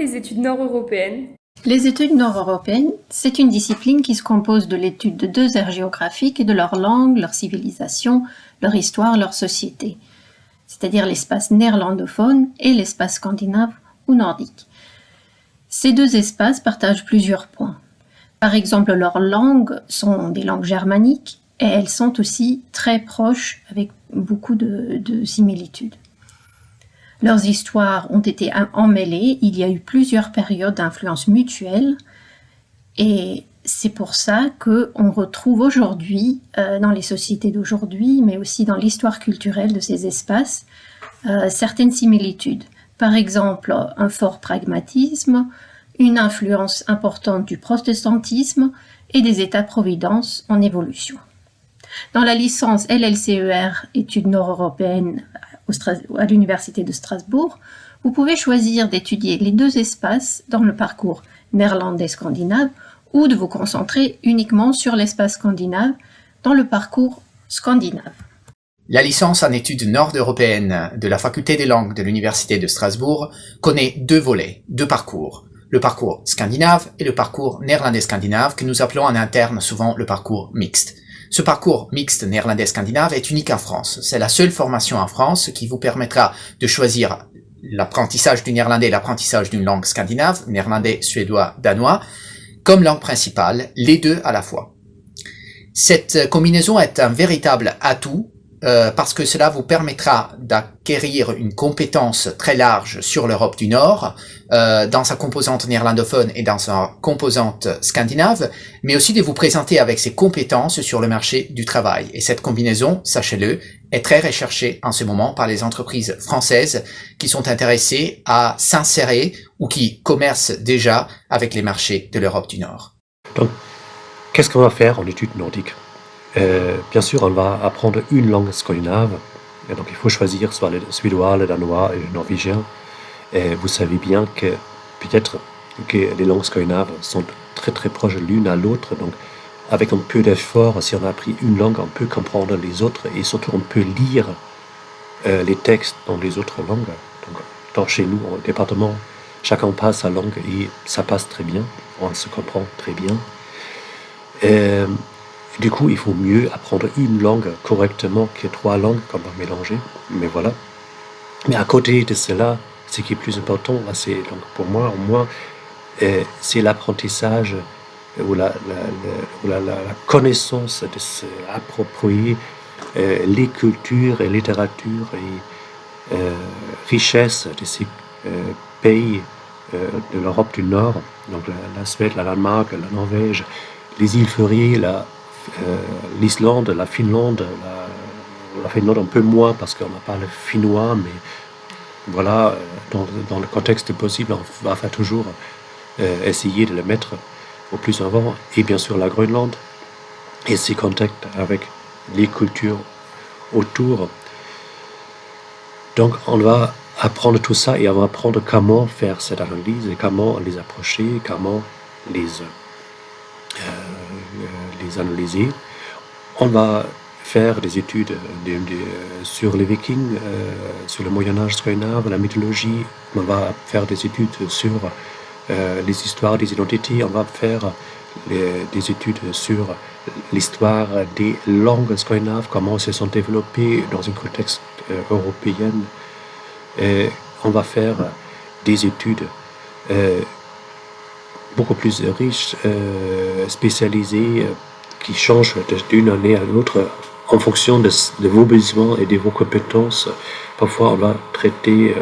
les études nord-européennes? Les études nord-européennes, c'est une discipline qui se compose de l'étude de deux aires géographiques et de leur langue, leur civilisation, leur histoire, leur société, c'est-à-dire l'espace néerlandophone et l'espace scandinave ou nordique. Ces deux espaces partagent plusieurs points. Par exemple, leurs langues sont des langues germaniques et elles sont aussi très proches avec beaucoup de similitudes. Leurs histoires ont été emmêlées, il y a eu plusieurs périodes d'influence mutuelle et c'est pour ça qu'on retrouve aujourd'hui, dans les sociétés d'aujourd'hui, mais aussi dans l'histoire culturelle de ces espaces, certaines similitudes. Par exemple, un fort pragmatisme, une influence importante du protestantisme et des États-providence en évolution. Dans la licence LLCER, études nord-européennes à l'Université de Strasbourg, vous pouvez choisir d'étudier les deux espaces dans le parcours néerlandais-scandinave ou de vous concentrer uniquement sur l'espace scandinave dans le parcours scandinave. La licence en études nord-européennes de la Faculté des langues de l'Université de Strasbourg connaît deux volets, deux parcours. Le parcours scandinave et le parcours néerlandais-scandinave que nous appelons en interne souvent le parcours mixte. Ce parcours mixte néerlandais-scandinave est unique en France. C'est la seule formation en France qui vous permettra de choisir l'apprentissage du néerlandais et l'apprentissage d'une langue scandinave, néerlandais, suédois, danois, comme langue principale, les deux à la fois. Cette combinaison est un véritable atout parce que cela vous permettra d'acquérir une compétence très large sur l'Europe du Nord, dans sa composante néerlandophone et dans sa composante scandinave, mais aussi de vous présenter avec ces compétences sur le marché du travail. Et cette combinaison, sachez-le, est très recherchée en ce moment par les entreprises françaises qui sont intéressées à s'insérer ou qui commercent déjà avec les marchés de l'Europe du Nord. Donc, qu'est-ce qu'on va faire en études nordiques ? Bien sûr, on va apprendre une langue scandinave, et donc il faut choisir soit le suédois, le danois et le norvégien. Et vous savez bien que peut-être que les langues scandinaves sont très très proches l'une à l'autre, donc avec un peu d'effort, si on a appris une langue, on peut comprendre les autres et surtout on peut lire les textes dans les autres langues. Donc, chez nous, au département, chacun parle sa langue et ça passe très bien, on se comprend très bien. Du coup, il faut mieux apprendre une langue correctement que trois langues qu'on va mélanger. Mais voilà. Mais à côté de cela, ce qui est plus important, c'est donc pour moi, au moins, c'est l'apprentissage ou la connaissance de s'approprier les cultures et littératures et richesses de ces pays de l'Europe du Nord, donc la Suède, la Danemark, la Norvège, les îles Féroé, l'Islande, la Finlande, la Finlande un peu moins parce qu'on n'a pas le finnois, mais voilà, dans le contexte possible, on va toujours essayer de le mettre au plus avant, et bien sûr la Groenland, et ses contacts avec les cultures autour. Donc on va apprendre tout ça et on va apprendre comment faire cette analyse et comment les approcher, comment les analyser. On va faire des études sur les Vikings, sur le Moyen-Âge scandinave, la mythologie. On va faire des études sur les histoires des identités. On va faire des études sur l'histoire des langues scandinaves, comment elles se sont développées dans un contexte européen. Et on va faire des études beaucoup plus riches, spécialisées, qui changent d'une année à l'autre en fonction de vos besoins et de vos compétences. Parfois, on va traiter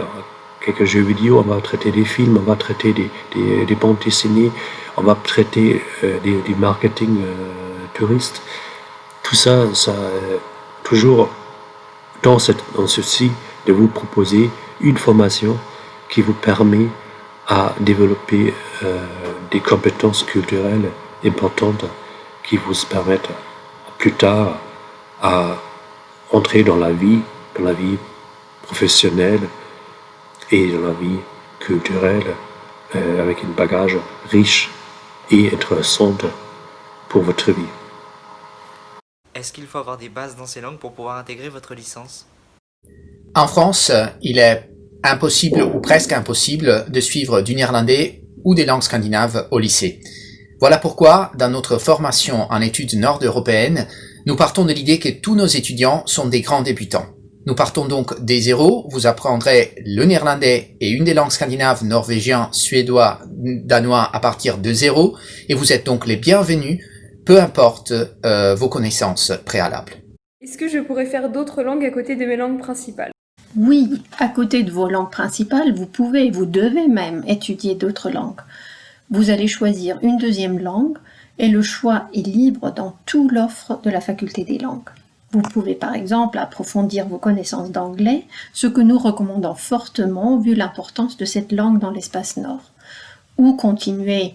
quelques jeux vidéo, on va traiter des films, on va traiter des bandes dessinées, on va traiter du marketing touriste. Tout ça, toujours dans ceci, de vous proposer une formation qui vous permet à développer des compétences culturelles importantes qui vous permettent plus tard à entrer dans la vie professionnelle et dans la vie culturelle avec un bagage riche et intéressante pour votre vie. Est-ce qu'il faut avoir des bases dans ces langues pour pouvoir intégrer votre licence ? En France, il est impossible ou presque impossible de suivre du néerlandais ou des langues scandinaves au lycée. Voilà pourquoi, dans notre formation en études nord-européennes, nous partons de l'idée que tous nos étudiants sont des grands débutants. Nous partons donc des zéros, vous apprendrez le néerlandais et une des langues scandinaves, norvégien, suédois, danois à partir de zéro, et vous êtes donc les bienvenus, peu importe vos connaissances préalables. Est-ce que je pourrais faire d'autres langues à côté de mes langues principales? Oui, à côté de vos langues principales, vous pouvez, vous devez même étudier d'autres langues. Vous allez choisir une deuxième langue et le choix est libre dans toute l'offre de la faculté des langues. Vous pouvez par exemple approfondir vos connaissances d'anglais, ce que nous recommandons fortement vu l'importance de cette langue dans l'espace nord, ou continuer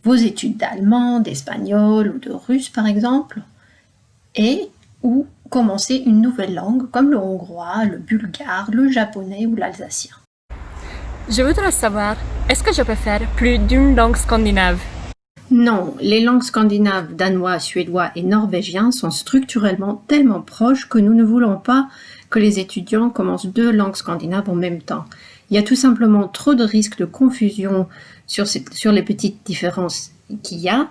vos études d'allemand, d'espagnol ou de russe par exemple, et ou commencer une nouvelle langue comme le hongrois, le bulgare, le japonais ou l'alsacien. Je voudrais savoir, est-ce que je peux faire plus d'une langue scandinave? Non, les langues scandinaves, danois, suédois et norvégiens sont structurellement tellement proches que nous ne voulons pas que les étudiants commencent 2 langues scandinaves en même temps. Il y a tout simplement trop de risques de confusion sur les petites différences qu'il y a.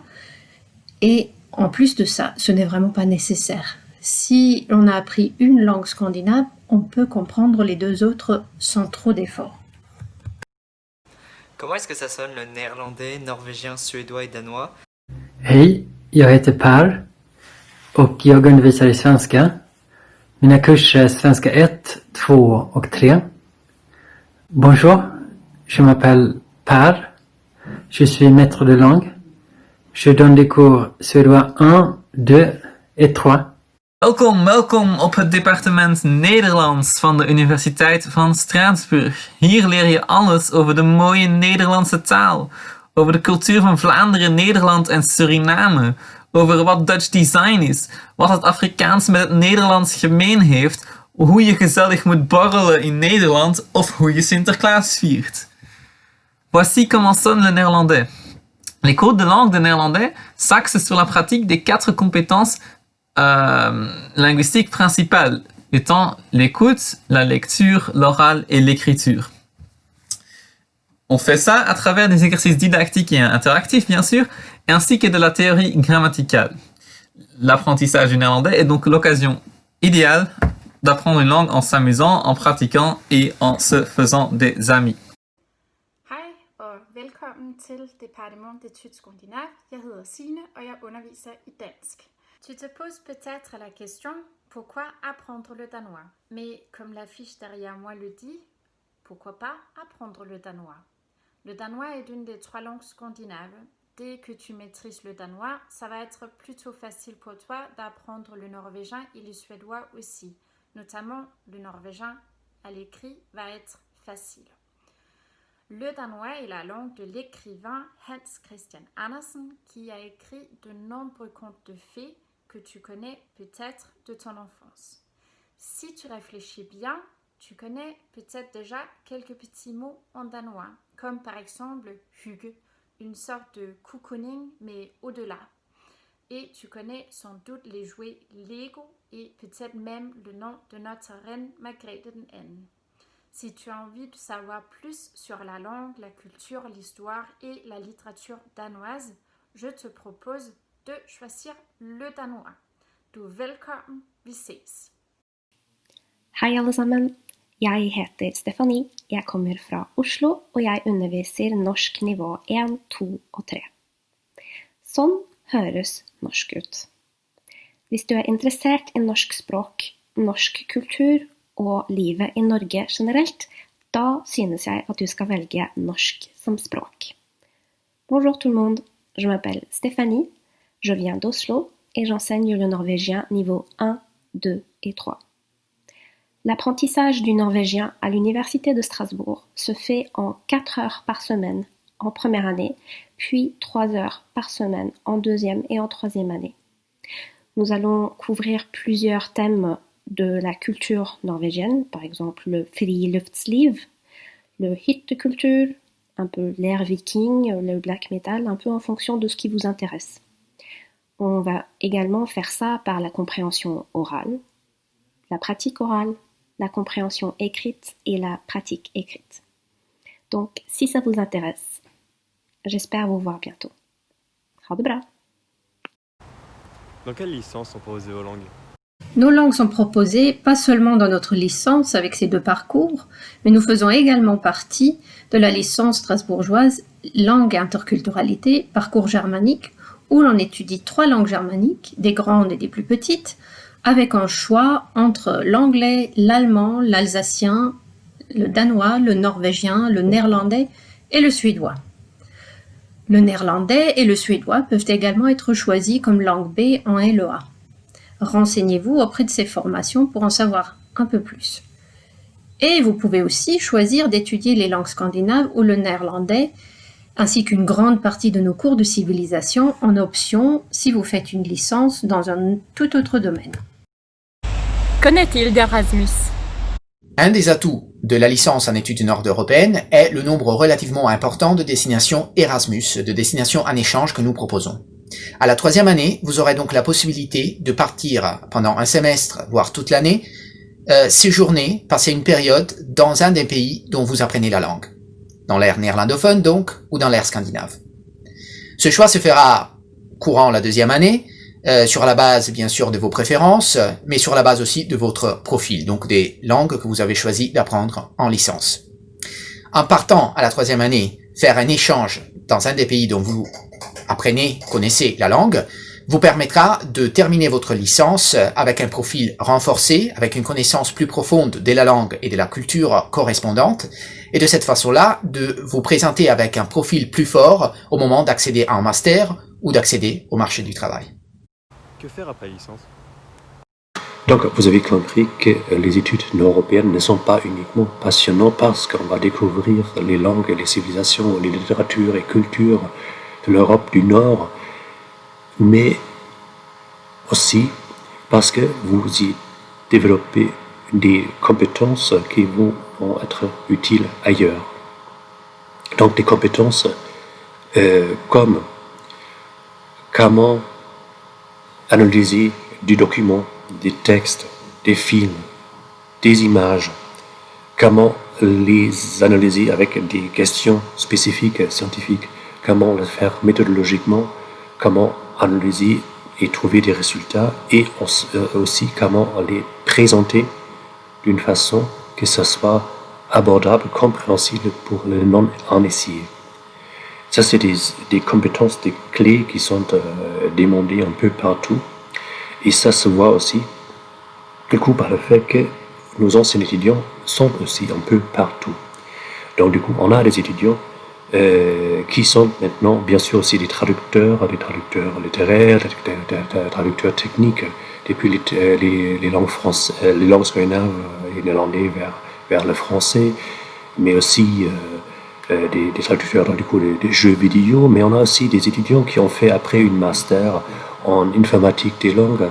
Et en plus de ça, ce n'est vraiment pas nécessaire. Si on a appris une langue scandinave, on peut comprendre les 2 autres sans trop d'efforts. Comment est-ce que ça sonne le néerlandais, norvégien, suédois et danois? Hej, jag heter Per och jag undervisar i svenska. Mina kurser är svenska 1, 2 och 3. Bonjour, je m'appelle Per. Je suis maître de langue. Je donne des cours suédois 1, 2 et 3. Welkom op het departement Nederlands van de Universiteit van Straatsburg. Hier leer je alles over de mooie Nederlandse taal, over de cultuur van Vlaanderen, Nederland en Suriname, over wat Dutch design is, wat het Afrikaans met het Nederlands gemeen heeft, hoe je gezellig moet borrelen in Nederland of hoe je Sinterklaas viert. Voici comment sonne le néerlandais. Les cours de langue de néerlandais s'axent sur la pratique des 4 compétences linguistiques principales, étant l'écoute, la lecture, l'oral et l'écriture. On fait ça à travers des exercices didactiques et interactifs, bien sûr, ainsi que de la théorie grammaticale. L'apprentissage du néerlandais est donc l'occasion idéale d'apprendre une langue en s'amusant, en pratiquant et en se faisant des amis. Hej og velkommen til Departement d'études skandinaves. Jeg hedder Signe og jeg underviser i dansk. Tu te poses peut-être la question, pourquoi apprendre le danois? Mais comme l'affiche derrière moi le dit, pourquoi pas apprendre le danois? Le danois est l'une des 3 langues scandinaves. Dès que tu maîtrises le danois, ça va être plutôt facile pour toi d'apprendre le norvégien et le suédois aussi. Notamment le norvégien à l'écrit va être facile. Le danois est la langue de l'écrivain Hans Christian Andersen qui a écrit de nombreux contes de fées que tu connais peut-être de ton enfance. Si tu réfléchis bien, tu connais peut-être déjà quelques petits mots en danois, comme par exemple hygge, une sorte de cocooning mais au-delà. Et tu connais sans doute les jouets Lego et peut-être même le nom de notre reine Margrethe den Anden. Si tu as envie de savoir plus sur la langue, la culture, l'histoire et la littérature danoise, je te propose de choisir le danois. Du er velkommen, vi ses. Hei alle sammen, jeg heter Stefanie, jeg kommer fra Oslo og jeg underviser norsk nivå 1, 2 og 3. Sånn høres norsk ut. Hvis du er interessert i norsk språk, norsk kultur og livet i Norge generelt, da synes jeg at du skal velge norsk som språk. Bonjour tout le monde, je m'appelle Stéphanie, je viens d'Oslo et j'enseigne le norvégien niveau 1, 2 et 3. L'apprentissage du norvégien à l'Université de Strasbourg se fait en 4 heures par semaine en première année, puis 3 heures par semaine en deuxième et en troisième année. Nous allons couvrir plusieurs thèmes de la culture norvégienne, par exemple le friluftsliv, le hyttekultur, un peu l'ère viking, le black metal, un peu en fonction de ce qui vous intéresse. On va également faire ça par la compréhension orale, la pratique orale, la compréhension écrite et la pratique écrite. Donc, si ça vous intéresse, j'espère vous voir bientôt. Ha det bra! Dans quelle licence sont proposées vos langues? Nos langues sont proposées pas seulement dans notre licence avec ces 2 parcours, mais nous faisons également partie de la licence strasbourgeoise Langue et interculturalité, parcours germanique, où l'on étudie 3 langues germaniques, des grandes et des plus petites, avec un choix entre l'anglais, l'allemand, l'alsacien, le danois, le norvégien, le néerlandais et le suédois. Le néerlandais et le suédois peuvent également être choisis comme langue B en LEA. Renseignez-vous auprès de ces formations pour en savoir un peu plus. Et vous pouvez aussi choisir d'étudier les langues scandinaves ou le néerlandais, ainsi qu'une grande partie de nos cours de civilisation en option si vous faites une licence dans un tout autre domaine. Qu'en est-il d'Erasmus? Un des atouts de la licence en études nord-européennes est le nombre relativement important de destinations Erasmus, de destinations en échange que nous proposons. À la 3e année, vous aurez donc la possibilité de partir pendant un semestre, voire toute l'année, séjourner, passer une période dans un des pays dont vous apprenez la langue. Dans l'ère néerlandophone donc, ou dans l'ère scandinave. Ce choix se fera courant la 2e année, sur la base bien sûr de vos préférences, mais sur la base aussi de votre profil, donc des langues que vous avez choisi d'apprendre en licence. En partant à la 3e année, faire un échange dans un des pays dont vous apprenez, connaissez la langue, vous permettra de terminer votre licence avec un profil renforcé, avec une connaissance plus profonde de la langue et de la culture correspondante, et de cette façon-là, de vous présenter avec un profil plus fort au moment d'accéder à un master ou d'accéder au marché du travail. Que faire après licence? Donc, vous avez compris que les études nord-européennes ne sont pas uniquement passionnantes parce qu'on va découvrir les langues et les civilisations, les littératures et cultures de l'Europe du Nord, mais aussi parce que vous y développez des compétences qui vont être utiles ailleurs. Donc, des compétences comme comment analyser des documents, des textes, des films, des images, comment les analyser avec des questions spécifiques scientifiques, comment le faire méthodologiquement, comment analyser et trouver des résultats, et aussi comment les présenter d'une façon que ce soit abordable, compréhensible pour le non-initié. Ça, c'est des compétences, des clés qui sont demandées un peu partout. Et ça se voit aussi, du coup, par le fait que nos anciens étudiants sont aussi un peu partout. Donc, du coup, on a des étudiants qui sont maintenant, bien sûr, aussi des traducteurs littéraires, des traducteurs techniques, depuis les langues françaises, les langues scandinaves et néerlandais vers le français, mais aussi des traducteurs dans du coup des jeux vidéo, mais on a aussi des étudiants qui ont fait après une master en informatique des langues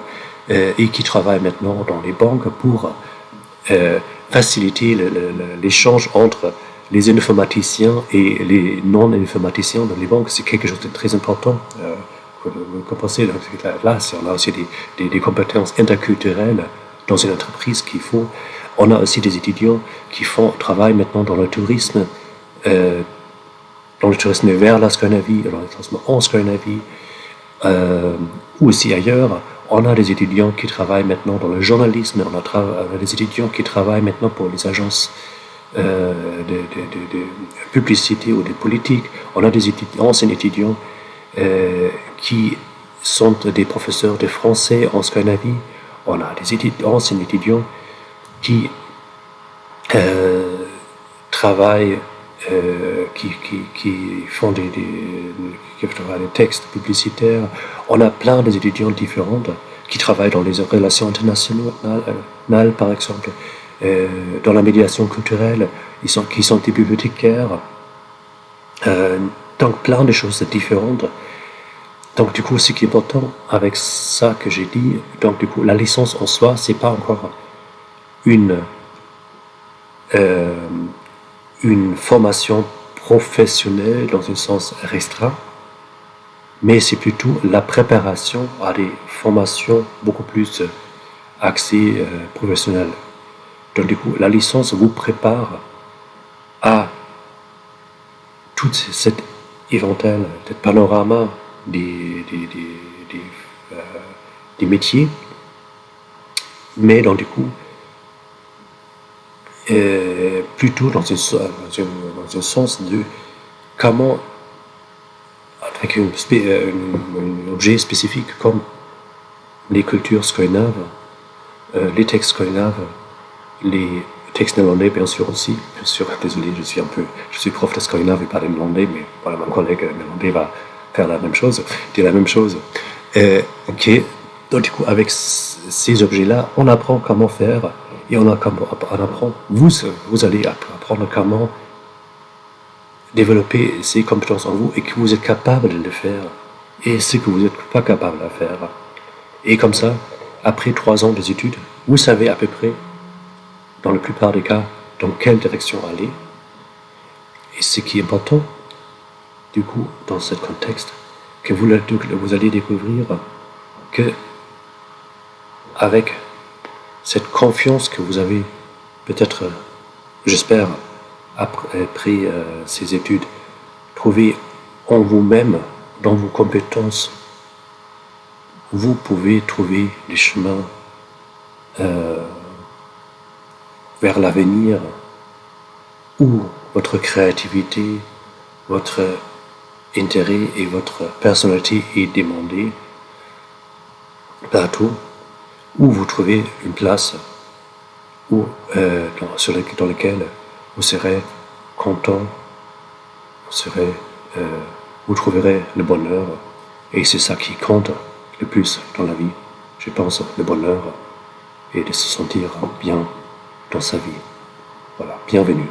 et qui travaillent maintenant dans les banques pour faciliter l'échange entre les informaticiens et les non-informaticiens dans les banques. C'est quelque chose de très important. Vous comprenez, là, on a aussi des compétences interculturelles dans une entreprise qu'il faut. On a aussi des étudiants qui travaillent maintenant dans le tourisme, vers la Scandinavie, dans le tourisme en Scandinavie, ou aussi ailleurs. On a des étudiants qui travaillent maintenant dans le journalisme, on a des étudiants qui travaillent maintenant pour les agences de publicité ou de politique. On a des anciens étudiants qui sont des professeurs de français en Scandinavie. On a des anciens étudiants qui travaillent, qui font des textes publicitaires. On a plein d'étudiants différents qui travaillent dans les relations internationales, par exemple, dans la médiation culturelle, qui sont des bibliothécaires. Donc plein de choses différentes. Donc du coup, ce qui est important avec ça que j'ai dit, donc du coup, la licence en soi, c'est pas encore une formation professionnelle dans un sens restreint, mais c'est plutôt la préparation à des formations beaucoup plus axées professionnelles. Donc du coup, la licence vous prépare à tout cet éventail, cet panorama des métiers, mais donc du coup, plutôt dans un sens de comment, avec un objet spécifique comme les cultures scandinaves, les textes scandinaves, les textes néerlandais bien sûr aussi, bien sûr, désolé, je suis prof de scandinave et pas de néerlandais, mais voilà, mon collègue néerlandais va faire la même chose, dire la même chose. Donc du coup, avec ces objets-là, on apprend comment faire, et on apprend, vous allez apprendre comment développer ces compétences en vous, et que vous êtes capable de le faire, et ce que vous n'êtes pas capable de faire. Et comme ça, après 3 ans d'études, vous savez à peu près, dans la plupart des cas, dans quelle direction aller. Et ce qui est important, du coup, dans ce contexte, que vous allez découvrir que, avec cette confiance que vous avez, peut-être, j'espère, après ces études, trouvé en vous-même, dans vos compétences, vous pouvez trouver des chemins vers l'avenir où votre créativité, votre intérêt et votre personnalité est demandée partout, où vous trouvez une place dans laquelle vous serez content, vous trouverez le bonheur, et c'est ça qui compte le plus dans la vie, je pense, le bonheur, et de se sentir bien dans sa vie. Voilà, bienvenue.